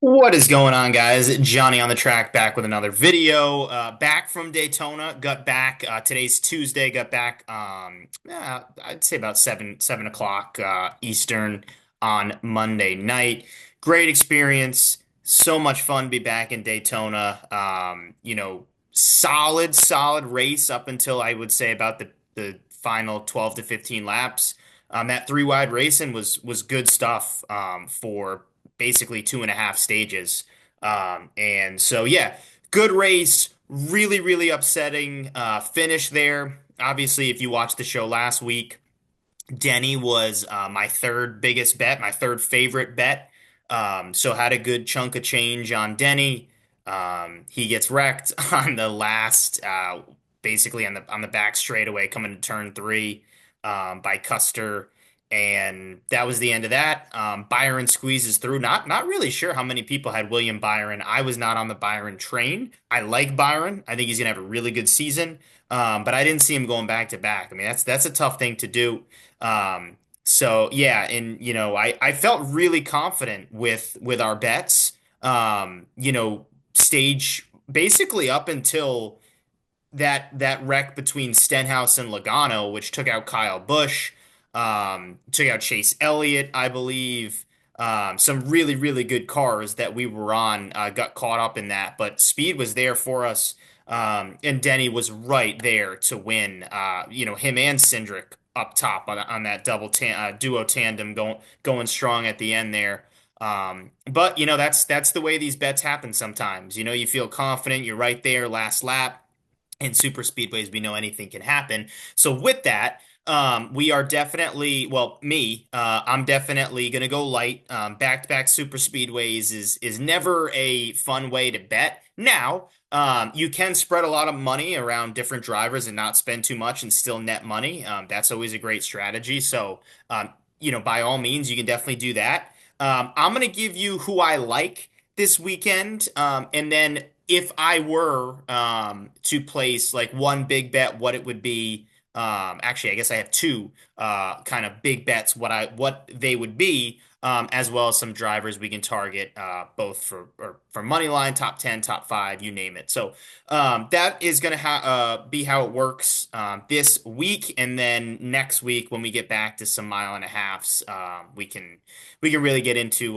What is going on, guys? Johnny on the track back with another video. Back from Daytona. Got back. Today's Tuesday. Got back. I'd say about seven o'clock Eastern on Monday night. Great experience. So much fun to be back in Daytona. Solid race up until I would say about the final 12 to 15 laps. That three wide racing was good stuff for basically two and a half stages. And so, yeah, good race. Really upsetting finish there. Obviously, if you watched the show last week, Denny was my third biggest bet, my third favorite bet. So had a good chunk of change on Denny. He gets wrecked on the last, basically on the back straightaway coming to turn three by Custer, and that was the end of that. Byron squeezes through. Not really sure how many people had William Byron. I was not on the Byron train. I like Byron. I think he's gonna have a really good season. But I didn't see him going back to back. I mean, that's a tough thing to do. So yeah, and I felt really confident with our bets. Stage basically up until that wreck between Stenhouse and Logano, which took out Kyle Busch, took out Chase Elliott, I believe. Some really good cars that we were on got caught up in that, but speed was there for us. And Denny was right there to win. Him and Cindric up top on that duo tandem going strong at the end there. But that's the way these bets happen sometimes. You feel confident, you're right there, last lap. In super speedways, we know anything can happen. So with that, we are definitely, well, I'm definitely gonna go light. Back-to-back super speedways is never a fun way to bet. Now, you can spread a lot of money around different drivers and not spend too much and still net money. That's always a great strategy. So, by all means, you can definitely do that. I'm gonna give you who I like this weekend, and then if I were to place like one big bet, what it would be. Actually, I guess I have two kind of big bets. What they would be, as well as some drivers we can target, both for money line, top 10, top five, you name it. So that is going to be how it works this week, and then next week when we get back to some mile and a halves, we can really get into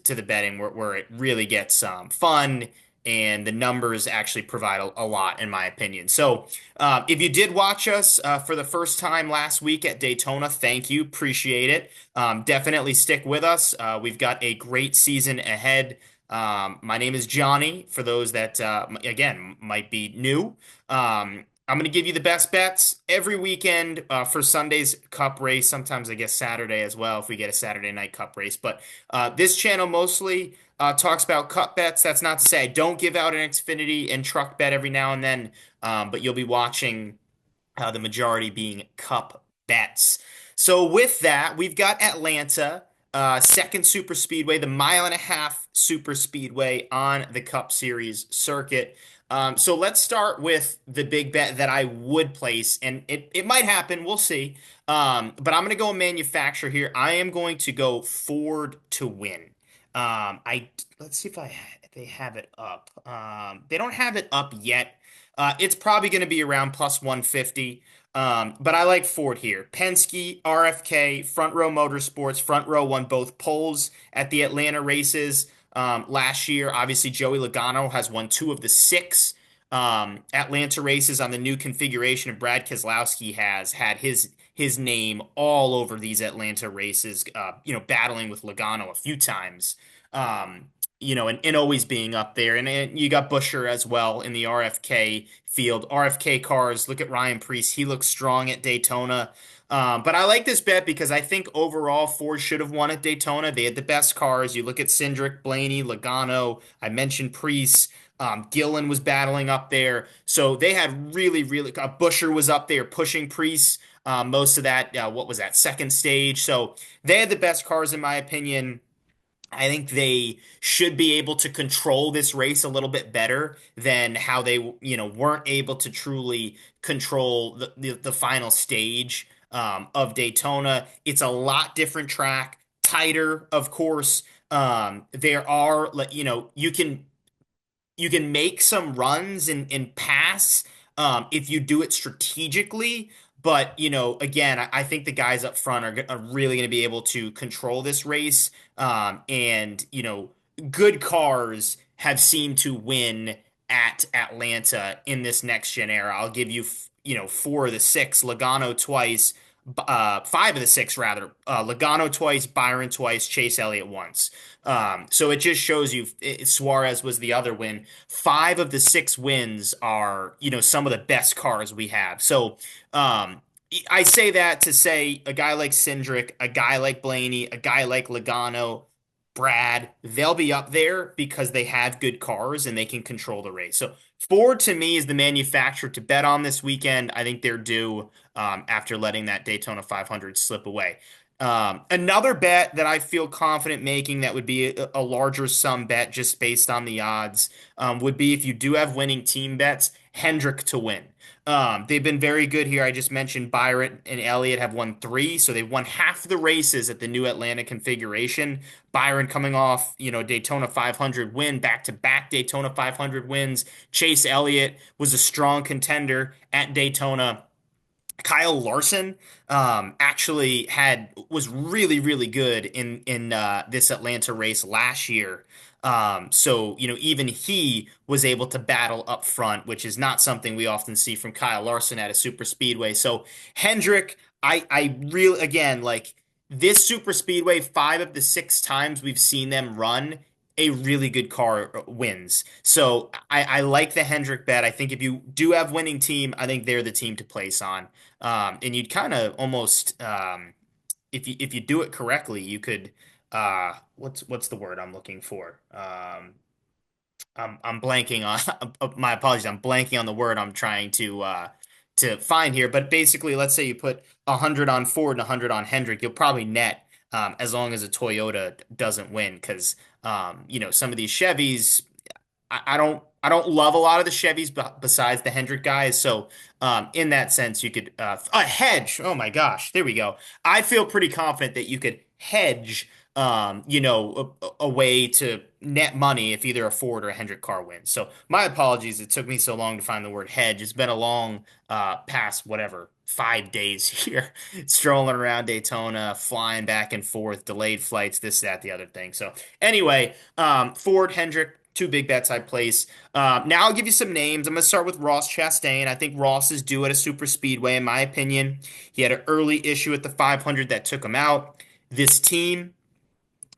to the betting where it really gets fun, and the numbers actually provide a lot, in my opinion. So, if you did watch us for the first time last week at Daytona, thank you, appreciate it. Definitely stick with us. We've got a great season ahead. My name is Johnny, for those that, again, might be new. I'm going to give you the best bets every weekend for Sunday's Cup race. Sometimes I guess Saturday as well if we get a Saturday night Cup race. But this channel mostly talks about Cup bets. That's not to say I don't give out an Xfinity and truck bet every now and then, but you'll be watching the majority being Cup bets. So with that, we've got Atlanta, second super speedway, the mile and a half super speedway on the Cup Series circuit. So let's start with the big bet that I would place, and it might happen. We'll see. But I'm going to go manufacturer here. I am going to go Ford to win. Let's see if they have it up. They don't have it up yet. It's probably going to be around plus 150. But I like Ford here. Penske, RFK, Front Row Motorsports. Front Row won both poles at the Atlanta races last year. Obviously, Joey Logano has won two of the six Atlanta races on the new configuration, and Brad Keselowski has had his name all over these Atlanta races, battling with Logano a few times. And always being up there. And you got Busher as well in the RFK field. RFK cars, look at Ryan Preece. He looks strong at Daytona. But I like this bet because I think overall Ford should have won at Daytona. They had the best cars. You look at Cindric, Blaney, Logano. I mentioned Preece. Gillen was battling up there. So they had really, Busher was up there pushing Preece most of that. What was that, second stage? So they had the best cars, in my opinion. I think they should be able to control this race a little bit better than how they, weren't able to truly control the final stage of Daytona. It's a lot different track. tighter, of course. There are, you can make some runs and pass if you do it strategically. But, again, I think the guys up front are really going to be able to control this race. And, good cars have seemed to win at Atlanta in this next gen era. I'll give you, four of the six, Logano twice, five of the six rather, Logano twice, Byron twice, Chase Elliott once. So it just shows you Suarez was the other win. Five of the six wins are, some of the best cars we have. So I say that to say a guy like Cindric, a guy like Blaney, a guy like Logano, Brad, they'll be up there because they have good cars and they can control the race. So Ford to me is the manufacturer to bet on this weekend. I think they're due after letting that Daytona 500 slip away. Another bet that I feel confident making that would be a larger sum bet just based on the odds would be if you do have winning team bets, Hendrick to win. They've been very good here. I just mentioned Byron and Elliott have won three, so they've won half the races at the new Atlanta configuration. Byron coming off, Daytona 500 win, back-to-back Daytona 500 wins. Chase Elliott was a strong contender at Daytona. Kyle Larson actually was really really good in this Atlanta race last year. So even he was able to battle up front, which is not something we often see from Kyle Larson at a super speedway. So Hendrick, I really again like this super speedway. Five of the six times we've seen them run, a really good car wins. So I like the Hendrick bet. I think if you do have winning team, I think they're the team to place on. And you'd kind of almost if you do it correctly, you could what's the word I'm looking for? I'm blanking on my apologies. I'm blanking on the word I'm trying to find here. But basically, let's say you put 100 on Ford and 100 on Hendrick, you'll probably net as long as a Toyota doesn't win because some of these Chevys I don't love a lot of the Chevys besides the Hendrick guys. So in that sense, you could a hedge. Oh my gosh, there we go. I feel pretty confident that you could hedge, a way to net money if either a Ford or a Hendrick car wins. So my apologies. It took me so long to find the word hedge. It's been a long past whatever 5 days here, strolling around Daytona, flying back and forth, delayed flights, this, that, the other thing. So anyway, Ford, Hendrick, two big bets I place. Now I'll give you some names. I'm going to start with Ross Chastain. I think Ross is due at a super speedway, in my opinion. He had an early issue at the 500 that took him out. This team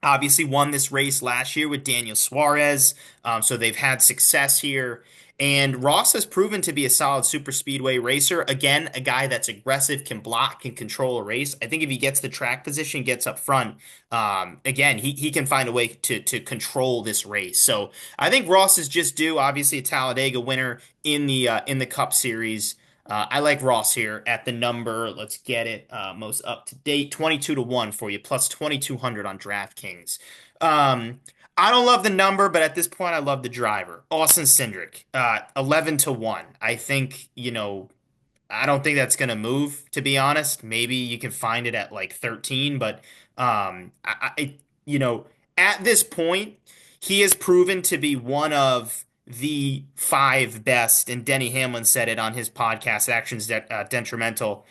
obviously won this race last year with Daniel Suarez, so they've had success here. And Ross has proven to be a solid super speedway racer. Again, a guy that's aggressive, can block, can control a race. I think if he gets the track position, gets up front, again, he can find a way to control this race. So I think Ross is just due. Obviously, a Talladega winner in the Cup Series. I like Ross here at the number. Let's get it most up to date 22 to 1 for you, plus 2,200 on DraftKings. I don't love the number, but at this point, I love the driver. Austin Cindric, 11 to 1. I think, I don't think that's going to move, to be honest. Maybe you can find it at like 13, but you know, at this point, he has proven to be one of the five best, and Denny Hamlin said it on his podcast, Detrimental.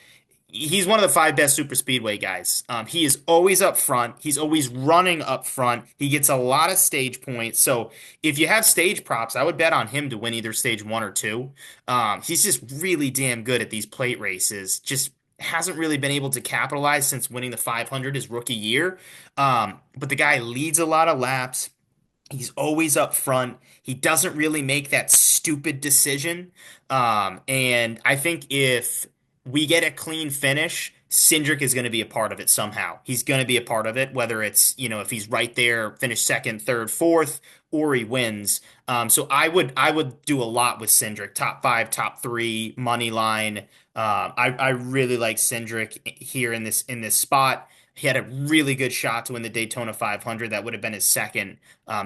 He's one of the five best super speedway guys. He is always up front. He's always running up front. He gets a lot of stage points. So if you have stage props, I would bet on him to win either stage one or two. He's just really damn good at these plate races. Just hasn't really been able to capitalize since winning the 500 his rookie year. But the guy leads a lot of laps. He's always up front. He doesn't really make that stupid decision. And I think if we get a clean finish, Cindric is going to be a part of it somehow. He's going to be a part of it, whether it's, if he's right there, finish second, third, fourth, or he wins. So I would do a lot with Cindric. Top five, top three, money line. I really like Cindric here in this spot. He had a really good shot to win the Daytona 500. That would have been his second.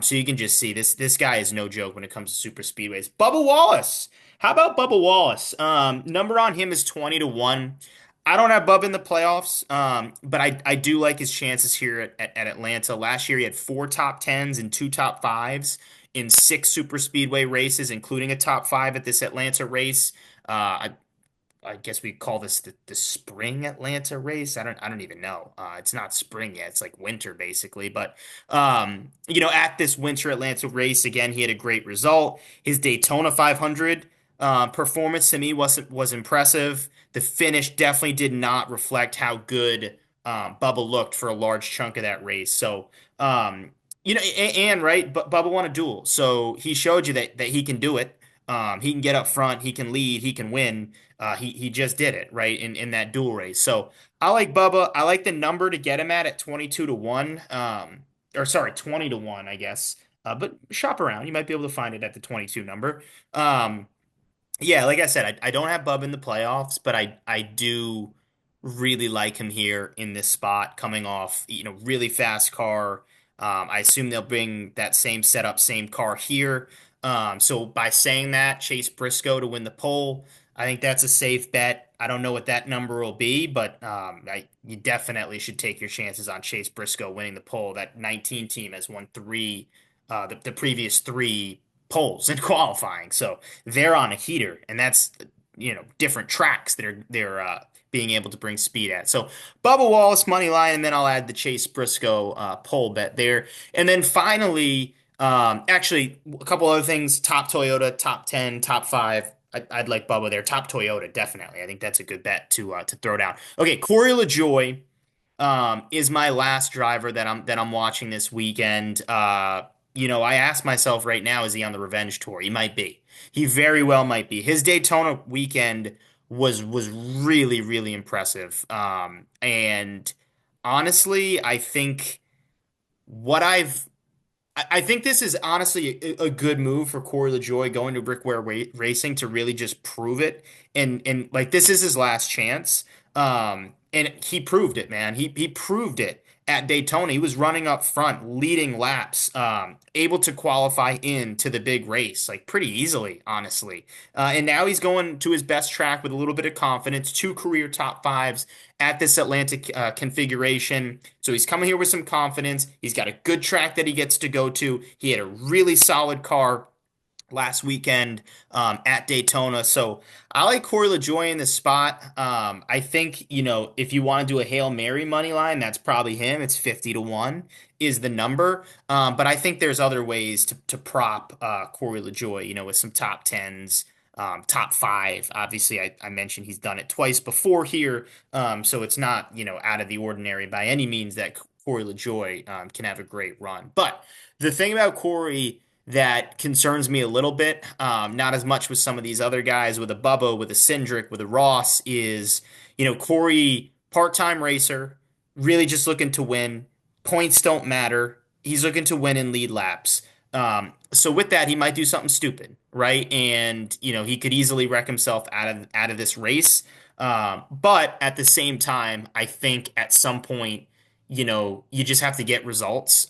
So you can just see this guy is no joke when it comes to super speedways. Bubba Wallace. How about Bubba Wallace? Number on him is 20 to 1. I don't have Bub in the playoffs, but I do like his chances here at Atlanta. Last year, he had four top tens and two top fives in six super speedway races, including a top five at this Atlanta race. I guess we call this the spring Atlanta race. I don't even know. It's not spring yet. It's like winter basically. But at this winter Atlanta race again, he had a great result. His Daytona 500 performance to me was impressive. The finish definitely did not reflect how good Bubba looked for a large chunk of that race. So and right, but Bubba won a duel, so he showed you that he can do it. He can get up front, he can lead, he can win. He just did it right in that dual race. So I like Bubba. I like the number to get him at 22-1. Or sorry, 20-1, I guess. But shop around. You might be able to find it at the 22 number. Um, yeah, like I said, I don't have Bub in the playoffs, but I do really like him here in this spot, coming off, really fast car. I assume they'll bring that same setup, same car here. So by saying that, Chase Briscoe to win the pole, I think that's a safe bet. I don't know what that number will be, but you definitely should take your chances on Chase Briscoe winning the pole. That 19 team has won three, the previous three poles in qualifying. So they're on a heater, and that's different tracks that they're being able to bring speed at. So Bubba Wallace money line, and then I'll add the Chase Briscoe pole bet there, and then finally, actually a couple other things: top Toyota, top 10, top five. I'd like Bubba there. Top Toyota, definitely. I think that's a good bet to throw down. Okay, Corey LaJoy is my last driver that I'm watching this weekend. I ask myself right now, is he on the revenge tour? He might be. He very well might be. His Daytona weekend was really, really impressive. And honestly, what I've I think this is honestly a good move for Corey LaJoy going to Brickware Racing to really just prove it. And like this is his last chance. And he proved it, man. He proved it at Daytona. He was running up front, leading laps, able to qualify into the big race like pretty easily, honestly. And now he's going to his best track with a little bit of confidence, two career top fives at this Atlantic configuration. So he's coming here with some confidence. He's got a good track that he gets to go to. He had a really solid car last weekend at Daytona. So I like Corey LaJoy in this spot. I think, if you want to do a Hail Mary money line, that's probably him. It's 50-1 is the number. But I think there's other ways to prop Corey LaJoy, with some top tens. Top five. Obviously, I mentioned he's done it twice before here, so it's not out of the ordinary by any means that Corey LaJoy can have a great run. But the thing about Corey that concerns me a little bit, not as much with some of these other guys, with a Bubba, with a Hendrick, with a Ross, is Corey part-time racer, really just looking to win. Points don't matter. He's looking to win and lead laps. So with that, he might do something stupid, right? And he could easily wreck himself out of this race. But at the same time, I think at some point, you just have to get results.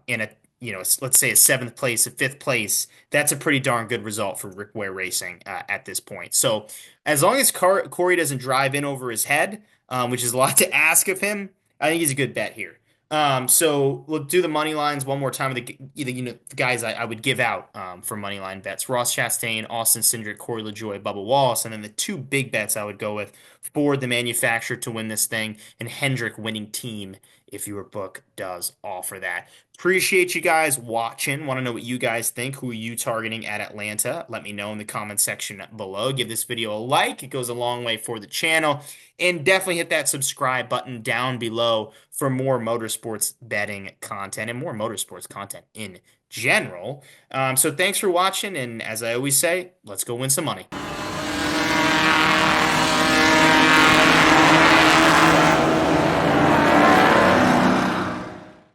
In a let's say a seventh place, a fifth place, that's a pretty darn good result for Rick Ware Racing at this point. So as long as Corey doesn't drive in over his head, which is a lot to ask of him, I think he's a good bet here. So we'll do the money lines one more time. The guys I would give out for money line bets: Ross Chastain, Austin Cindric, Corey LaJoy, Bubba Wallace, and then the two big bets I would go with: Ford, the manufacturer, to win this thing, and Hendrick, winning team, if your book does offer that. Appreciate you guys watching. Want to know what you guys think. Who are you targeting at Atlanta? Let me know in the comment section below. Give this video a like. It goes a long way for the channel. And definitely hit that subscribe button down below for more motorsports betting content and more motorsports content in general. So thanks for watching. And as I always say, let's go win some money.